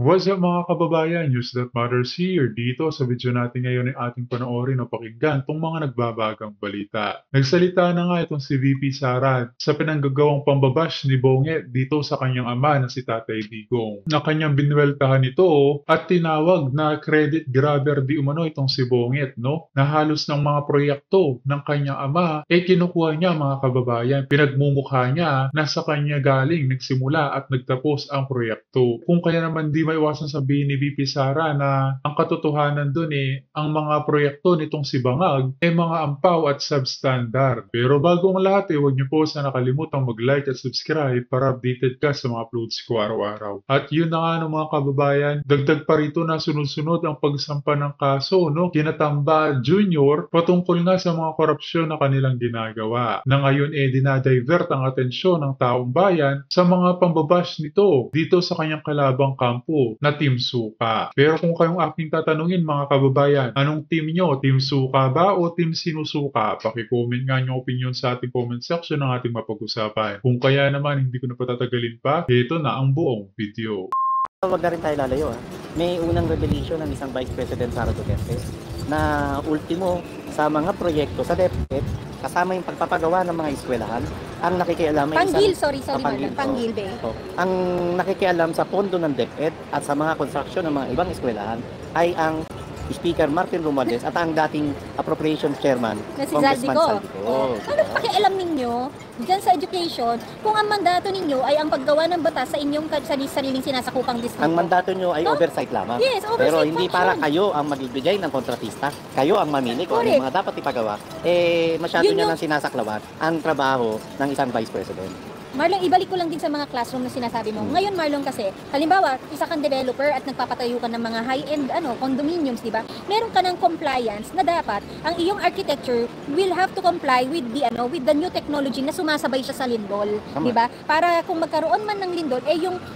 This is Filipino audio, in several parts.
What's up mga kababayan? News that matters here. Dito sa video natin ngayon ay ating panoorin o pakinggan itong mga nagbabagang balita. Nagsalita na nga itong si VP Sara sa pinanggagawang pambabash ni Bonget dito sa kanyang ama na si Tatay Digong, na kanyang binweltahan ito at tinawag na credit grabber di umano itong si Bonget, no? Na halos ng mga proyekto ng kanyang ama kinukuha niya mga kababayan. Pinagmumukha niya na sa kanya galing nagsimula at nagtapos ang proyekto. Kung kaya naman di maiwasan sabihin ni VP Sara na ang katotohanan dun ang mga proyekto nitong si Bangag mga ampaw at substandard. Pero bago ang lahat huwag niyo po sana nakalimutang mag-like at subscribe para updated ka sa mga uploads ko araw-araw. At yun na nga no, mga kababayan, dagdag pa rito na sunod-sunod ang pagsampa ng kaso no, kina Tamba Jr. patungkol nga sa mga korupsyon na kanilang ginagawa. Na ngayon dinadivert ang atensyon ng taong bayan sa mga pambabash nito dito sa kanyang kalabang kampo na Team Suka. Pero kung kayong aking tatanungin mga kababayan, anong team nyo? Team Suka ba o Team Sinusuka? Paki-comment nga nyo opinion sa ating comment section ng ating mapag-usapan. Kung kaya naman hindi ko na patatagalin pa, ito na ang buong video. Huwag na rin tayo lalayo. May unang revelation ng isang Vice President Sara Duterte na ultimo sa mga proyekto sa DepEd kasama yung pagpapagawa ng mga eskwelahan, ang nakikialam ay Panggil, sorry Marlon, Panggil ba? Ang nakikialam sa pondo ng DepEd at sa mga construction ng mga ibang eskwelahan ay ang Speaker Martin Romualdez at ang dating Appropriations Chairman, na si Congressman Zaldico. Zaldico. Ano pakialam ninyo dyan sa education kung ang mandato ninyo ay ang paggawa ng batas sa inyong sariling sinasakupang distrito? Ang mandato nyo ay oversight lamang. Yes, oversight Pero hindi function. para kayo ang magbibigay ng kontratista. Kayo ang mamili kung ano yung mga dapat ipagawa. Masyado Yun nyo yung nang sinasaklawan ang trabaho ng isang Vice President. Marlon, ibalik ko lang din sa mga classroom na sinasabi mo. Ngayon, Marlon, kasi, halimbawa, isa kang developer at nagpapatayo ka ng mga high-end condominiums, di ba? Meron ka ng compliance na dapat ang iyong architecture will have to comply with the new technology na sumasabay siya sa lindol, di ba? Para kung magkaroon man ng lindol,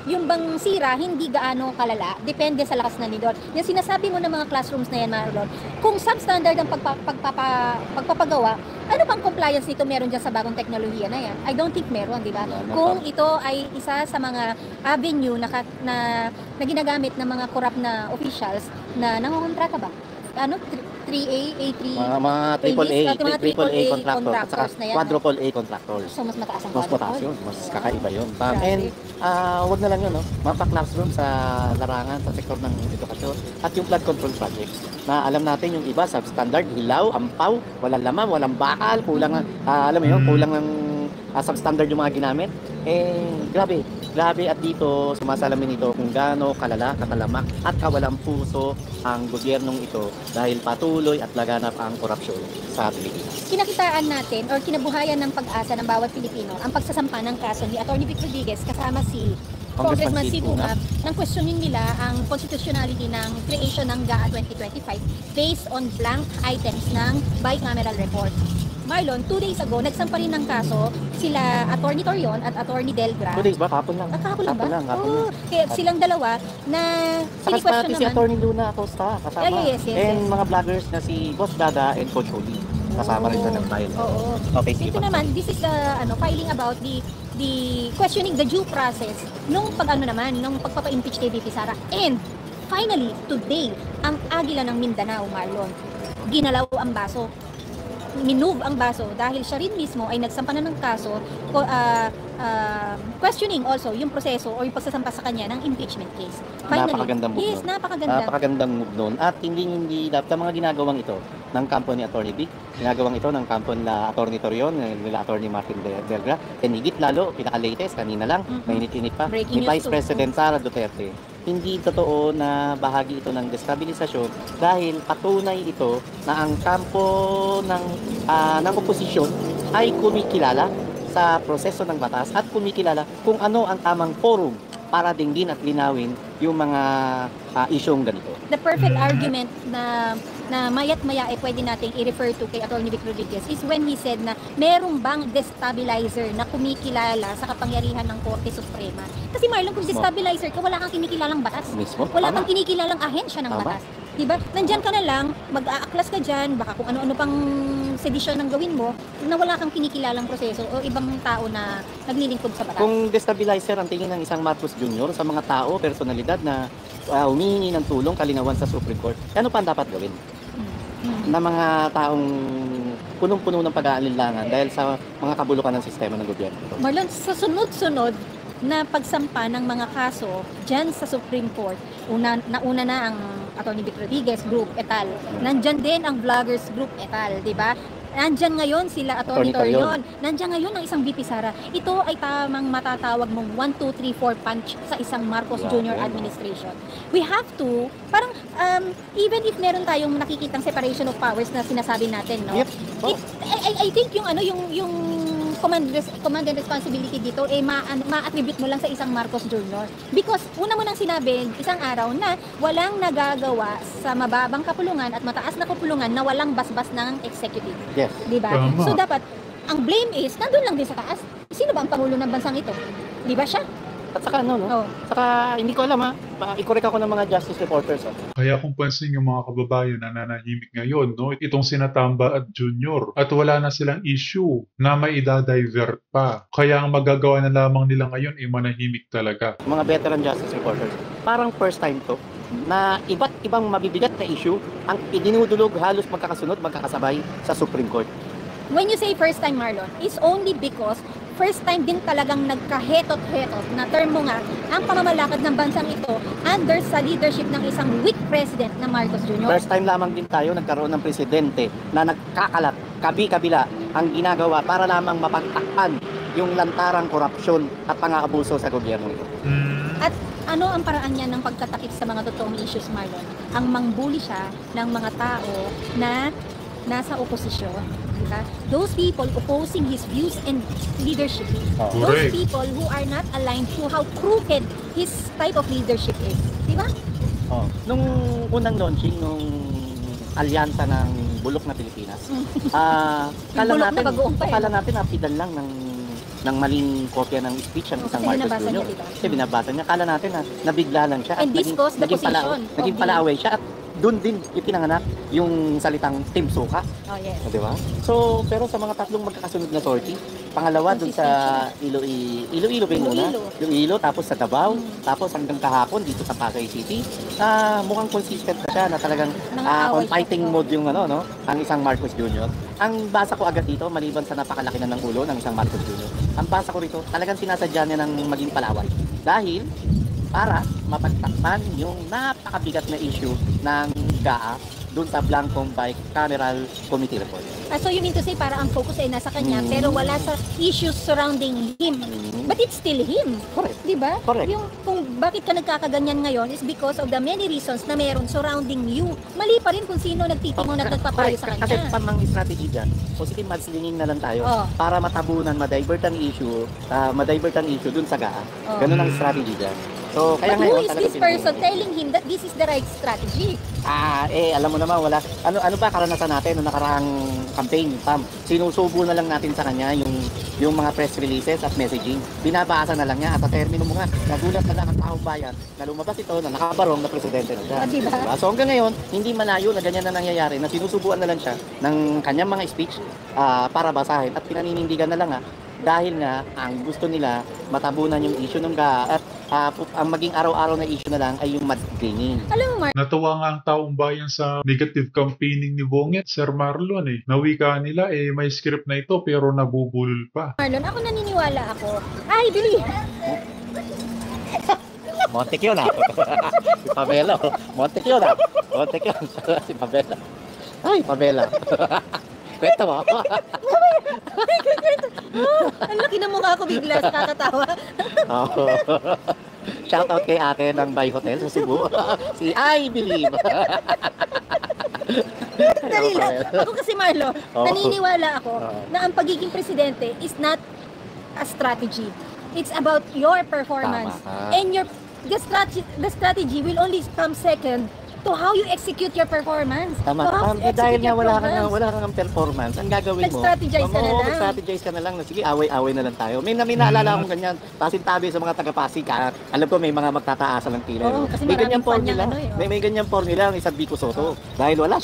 yung bang sira hindi gaano kalala, depende sa lakas ng lindol. Yung sinasabi mo ng mga classrooms na yan, Marlon, kung substandard ang pagpapagawa, ano bang compliance nito meron dyan sa bagong teknolohiya na yan? I don't think meron, di ba? Kung ito ay isa sa mga avenue na ginagamit ng mga corrupt na officials na nangongontrata ba? 3A, A3, Mga AAA contractors at saka na yan. quadruple A contractors. So, mas mataas ang Mas mataas quadruple. yun, mas kakaiba yun. Grabe. And wag na lang yun, no? Mapa-classroom sa larangan, sa sektor ng edukasyon at yung flood control projects na alam natin yung iba substandard, hilaw, ampaw, walang laman, walang bakal, kulang alam mo yun, kulang ng substandard yung mga ginamit. Grabe at dito sumasalamin ito kung gaano kalala, katalamak at kawalang puso ang gobyernong ito dahil patuloy at laganap ang korupsyon sa Pilipinas. Kinakitaan natin or kinabuhayan ng pag-asa ng bawat Pilipino ang pagsasampa ng kaso ni Atty. Vic Rodriguez kasama si Congressman Congressman Sito Tungab nang questioning nila ang constitutionality ng creation ng GAA 2025 based on blank items ng bicameral report. Marlon, 2 days ago, nagsampa rin ng kaso sila Atty. Torion at Atty. Delgra. 2 days ba? Kahapon lang. Kahapon lang ba? Kahapon lang. Kaya silang dalawa na Saka sini-question si naman. Atty. Luna Acosta kasama. Yes. And mga vloggers na si Boss Dada and Coach Holy. Kasama rin sa nagbayad. Oo. Okay, sige Ito pa. naman, this is the filing about the questioning the due process nung nung pagpapa-impeach kay VP Sara. And finally, today, ang Agila ng Mindanao, Marlon, ginalaw ang baso. Minove ang baso dahil siya rin mismo ay nagsampa na ng kaso questioning also yung proseso o yung pagsasampa sa kanya ng impeachment case. Finally, Napakagandang move yes, nun. napakaganda. Napakagandang move nun. At hindi dapat ang mga ginagawang ito ng kampo ni Atty. Vic, ginagawang ito ng kampo nila Atty. Torion, nila Atty. Martin Delgra, and higit lalo, pinaka-latest, kanina lang, mainit-init pa, Breaking ni news Vice President Sara Duterte. Hindi totoo na bahagi ito ng destabilisasyon dahil patunay ito na ang kampo ng oposisyon ay kumikilala sa proseso ng batas at kumikilala kung ano ang tamang forum para dinggin at linawin yung mga isyong ganito. The perfect argument na mayat-maya pwede nating i-refer to kay Atty. Vic Rodriguez is when he said na merong bang destabilizer na kumikilala sa kapangyarihan ng Korte Suprema. Kasi Marlon, kung Mismo. destabilizer ka, wala kang kinikilalang batas. Mismo? Wala Tama. kang kinikilalang ahensya ng Tama. batas. Diba? Nandyan ka na lang, mag-aaklas ka dyan, baka kung ano-ano pang sedisyon ang gawin mo, na wala kang kinikilalang proseso o ibang tao na naglilingkod sa batas. Kung destabilizer ang tingin ng isang Marcos Jr. sa mga tao, personalidad na humihingi ng tulong, kalinawan sa Supreme Court, ano pa ang dapat gawin? Na mga taong punong-puno ng pag-aalinlangan dahil sa mga kabulukan ng sistema ng gobyerno. Marlon, sa sunod-sunod na pagsampa ng mga kaso dyan sa Supreme Court, nauna na ang Atty. Vic Rodriguez Group et al. Nandyan din ang Vloggers Group et al. Diba? Nandyan ngayon sila Atty. Torion. Nandyan ngayon ang isang VP Sara. Ito ay tamang matatawag mong 1, 2, 3, 4 punch sa isang Marcos Jr. administration. We have to, parang even if meron tayong nakikitang separation of powers na sinasabi natin, no? Yep. I think yung command and responsibility dito ma-attribute mo lang sa isang Marcos Jr. Because una mo nang sinabi isang araw na walang nagagawa sa mababang kapulungan at mataas na kapulungan na walang basbas ng executive. Yes. Diba? Tama. So dapat ang blame is nandun lang din sa taas. Sino ba ang pangulo ng bansang ito? Di ba siya? At saka ano, no? Oh. Saka hindi ko alam i-correct ako ng mga justice reporters. Kaya kung pansin yung mga kababayan na nanahimik ngayon, no, itong sinatamba at junior, at wala na silang issue na may idadivert pa. Kaya ang magagawa na lamang nila ngayon ay manahimik talaga. Mga veteran justice reporters, parang first time to na iba't ibang mabibigat na issue ang idinudulog halos magkakasunod, magkakasabay sa Supreme Court. When you say first time, Marlon, it's only because first time din talagang nagkahetot-hetot na term mo nga ang pamamalakad ng bansang ito under sa leadership ng isang weak president na Marcos Jr. First time lamang din tayo nagkaroon ng presidente na nagkakalat, kabi-kabila ang ginagawa para lamang mapagtakpan yung lantarang korupsyon at pang-aabuso sa gobyerno ito. At ano ang paraan niya ng pagtatakip sa mga totoong issues, Marlon? Ang mangbuli siya ng mga tao na nasa oposisyon. Diba? Those people opposing his views and leadership. Those Correct. people who are not aligned to how crooked his type of leadership is. Diba? Nung unang launching, nung alyansa ng bulok na Pilipinas, kala bulok na natin, bagoong pa, eh. akala natin napidan lang ng maling kopya ng speech ang isang Kasi Marcos binabasa Jr. niya, diba? Kasi binabasa niya. Kala natin na nabigla lang siya. And this caused the position Naging of palaaway siya at doon din ipinanganak yung salitang Team Suka. Oh, yes. Di ba? So, pero sa mga tatlong magkakasunod na sortie, pangalawa dun sa Iloilo ba yung una? Iloilo. Yung Ilo, tapos sa Davao, tapos hanggang kahapon dito sa Pasay City, mukhang consistent na siya na talagang Nangaaway on fighting siya. mode yung ang isang Marcos Jr. Ang basa ko agad dito, maliban sa napakalaki na ng ulo ng isang Marcos Jr., ang basa ko rito, talagang sinasadya niya ng maging palaway. Dahil, para mapagtakpan yung napakabigat na issue ng GAA dun sa Blancong Bicameral Committee report. So you mean to say para ang focus ay nasa kanya Mm. pero wala sa issues surrounding him. But it's still him. Correct. Di ba? Correct. Yung kung bakit ka nagkakaganyan ngayon is because of the many reasons na meron surrounding you. Mali pa rin kung sino nagtitimon at nagpapayo sa Kasi kanya. pamang strategy dyan, positive mudslinging na lang tayo Oh. para matabunan, madivert ang issue dun sa GAA. Oh. Ganun ang strategy dyan. So, kaya But who ngayon, is talagang this person pinili. telling him that this is the right strategy? Alam mo naman, wala. Ano ba karanasan natin noong nakaraang campaign, Pam? Sinusubo na lang natin sa kanya yung mga press releases at messaging. Binabasa na lang niya at sa termino mo nga, nagulat na lang ang taong bayan na lumabas ito na nakabarong na presidente na siya. Diba? So hanggang ngayon, hindi malayo na ganyan na nangyayari na sinusubuan na lang siya ng kanyang mga speech para basahin at pinaninindigan na lang dahil nga ang gusto nila matabunan yung issue ng GAA at ang maging araw-araw na issue na lang ay yung mudslinging. Alam mo, Mark, Natuwa nga ang taong bayan sa negative campaigning ni Bonget, Sir Marlon eh. Nawika nila may script na ito pero nabubulol pa. Marlon, ako naniniwala ako. Ay, bili! Montek yun si Pamela. Montek yun Montek yun. Si Pamela. Ay, Pamela. Kwento mo. Ang laki ng mukha ko bigla sa kakatawa. Shout out kay ate ng Bay Hotel sa Cebu. Si I Believe. Dali lang. Ako kasi Marlo, Oo. naniniwala ako Oo. na ang pagiging presidente is not a strategy. It's about your performance. Tama ka. And the strategy will only come second to how you execute your performance. Tama. To how you Dahil execute nga your programs. wala kang performance, ang gagawin mo, Nag-strategize ka na lang. Mag-strategize ka na lang na sige, away-away na lang tayo. May naalala akong ganyan, pasintabi sa mga taga-Pasig, alam ko may mga magtataasan ng tila. Oo, kasi may maraming ganyang fan formula, niya, ano eh, may ganyang formula ang isang Vico Soto. Dahil wala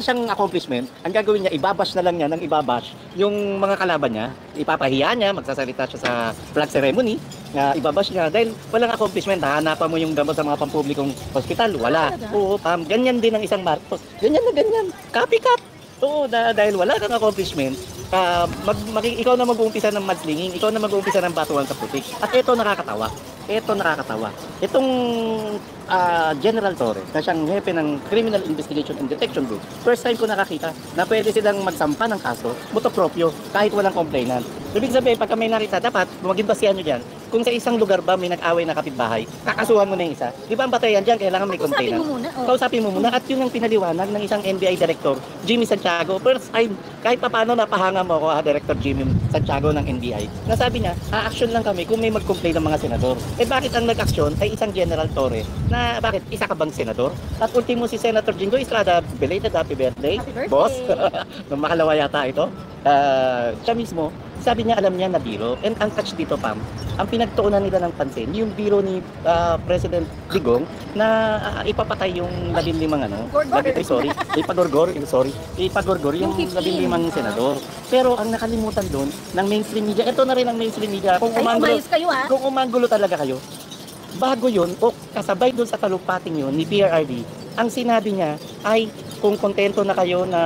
siyang accomplishment, ang gagawin niya, ibabash na lang niya ng ibabash yung mga kalaban niya, ipapahiya niya, magsasalita siya sa flag ceremony, ibabash niya dahil walang accomplishment. Hahanapan mo yung gamot sa mga pampublikong hospital, wala. Talaga? Oo, ganyan din ang isang Marcos. Ganyan na ganyan. Copycat. Oo, dahil wala kang accomplishment, ikaw na mag-uumpisa ng mudslinging, ikaw na mag-uumpisa ng batuan sa putik. At ito nakakatawa. Itong General Torre, na siyang hepe ng Criminal Investigation and Detection Group, first time ko nakakita na pwede silang magsampa ng kaso, motopropyo, kahit walang complainant. Ibig sabihin, pagka may nakita, dapat maging basihan nyo dyan. Kung sa isang lugar ba may nag-away na kapitbahay, kakasuhan mo na yung isa. Di ba ang batayan dyan, kailangan may Kausapin complainant. mo muna. Oh. Kausapin mo muna. At yun ang pinaliwanag ng isang NBI Director, Jimmy Santiago. First time, kahit paano napahanga mo ako, Director Jimmy Santiago ng NBI. Nasabi niya, a-action lang kami kung may mag-complain ng mga senador. Eh bakit ang nag-action ay isang General Torre na bakit isa ka bang senador? At ultimo si Senator Jingo Estrada, belated happy birthday, Happy birthday. boss. Nung makalawa yata ito. Siya mismo, sabi niya alam niya na biro. And ang touch dito, Pam, ang pinagtuunan nila ng pansin, yung biro ni President Digong na ipapatay yung 15 Gorgor. ipagorgor yung Yung 15. 15 senador. Pero ang nakalimutan doon ng mainstream media, ito na rin ang mainstream media, kung Ay, umanggulo, umayos kayo ha. kung umanggulo talaga kayo, bago yun, o kasabay doon sa talupating yun ni PRRD, ang sinabi niya ay kung kontento na kayo na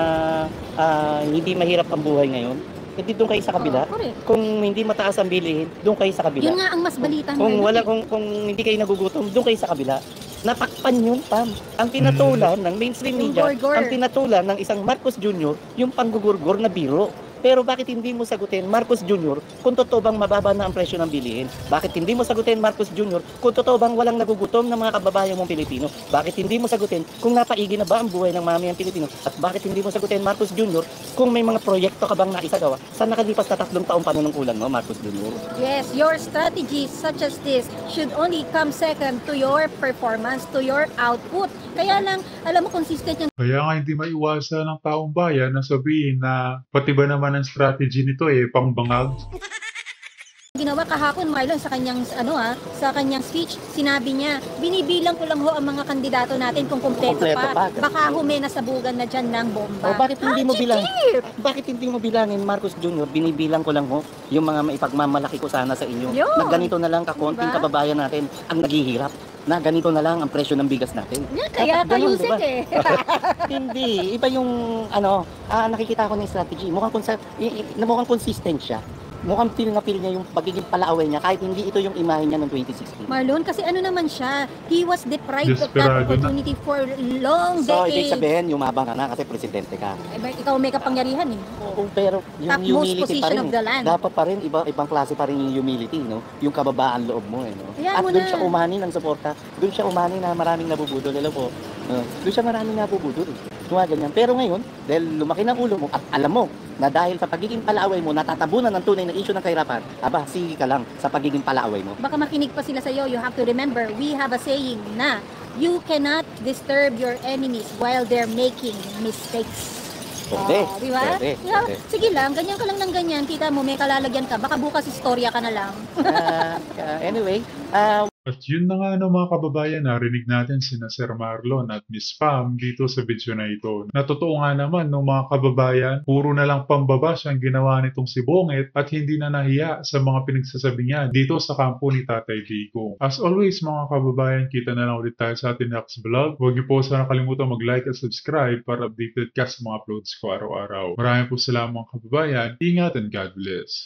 hindi mahirap ang buhay ngayon, hindi doon kayo sa kabila. Oo, correct. Kung hindi mataas ang bilihin, doon kayo sa kabila. Yun nga ang mas balita Kung ngayon. wala kung hindi kayo nagugutom, doon kayo sa kabila. Natakpan yun, Pam. Ang pinatulan ng mainstream Yung media, gorgor. ang pinatulan ng isang Marcos Jr., yung panggugurgor na biro. Pero bakit hindi mo sagutin, Marcos Jr., kung totoo bang mababa na ang presyo ng bilihin? Bakit hindi mo sagutin, Marcos Jr., kung totoo bang walang nagugutom ng mga kababayan mong Pilipino? Bakit hindi mo sagutin kung napaigi na ba ang buhay ng mamayang Pilipino? At bakit hindi mo sagutin, Marcos Jr., kung may mga proyekto ka bang naisagawa sa nakalipas na 3 taong panunungkulan mo, Marcos Jr.? Yes, your strategies such as this should only come second to your performance, to your output. Kaya lang, alam mo, consistent yung Kaya nga hindi maiwasan ng taong bayan na sabihin na pati ba naman ang strategy nito pangbangag. ginawa kahapon, Marlon, sa kanyang sa kanyang speech. Sinabi niya, binibilang ko lang ho ang mga kandidato natin kung kumpleto Kumpleto pa. pa. Baka ho may nasabugan na dyan ng bomba. O bakit hindi mo bilang? Chip! Bakit hindi mo bilangin, Marcos Jr., binibilang ko lang ho yung mga maipagmamalaki ko sana sa inyo. Yun. Na ganito na lang kakonting Diba? kababayan natin ang naghihirap. Na ganito na lang ang presyo ng bigas natin. Kaya Dapat ganun, kayusik diba? Hindi. Iba yung, nakikita ko ng strategy. Mukhang consistent siya. Mukhang feel na feel niya yung pagiging palaaway niya kahit hindi ito yung imahe niya noong 2016. Marlon, kasi ano naman siya, he was deprived of that Desperado na. opportunity for long So, ibig decades. sabihin, yumabang ka na kasi presidente ka. Ikaw may kapangyarihan eh. Oo, pero yung Topmost humility pa position rin. of the land. Dapat pa rin, ibang klase pa rin yung humility, no? Yung kababaan loob mo, no? Hayaan At mo doon na. siya umani ng suporta. Doon siya umani na maraming nabubudol. Alam po, doon siya maraming nabubudol. Mga ganyan. Pero ngayon, dahil lumaki ng ulo mo at alam mo na dahil sa pagiging palaaway mo, natatabunan ng tunay na issue ng kahirapan, sige ka lang sa pagiging palaaway mo. Baka makinig pa sila sa iyo. You have to remember, we have a saying na you cannot disturb your enemies while they're making mistakes. Pwede. Di ba? Pwede. Di ba? Pwede. Sige lang, ganyan ka lang ng ganyan. Kita mo, may kalalagyan ka. Baka bukas istorya ka na lang. Anyway, At yun na nga mga kababayan, narinig natin sina Sir Marlon at Miss Pam dito sa video na ito. Na totoo nga naman ng mga kababayan, puro na lang pambabash ang ginawa nitong si Bonget at hindi na nahiya sa mga pinagsasabi niya dito sa kampo ni Tatay Digong. As always mga kababayan, kita na lang ulit tayo sa ating next vlog. Huwag niyo po sana kalimutan mag-like at subscribe para updated ka sa mga uploads ko araw-araw. Maraming po salamat mga kababayan. Ingat and God bless.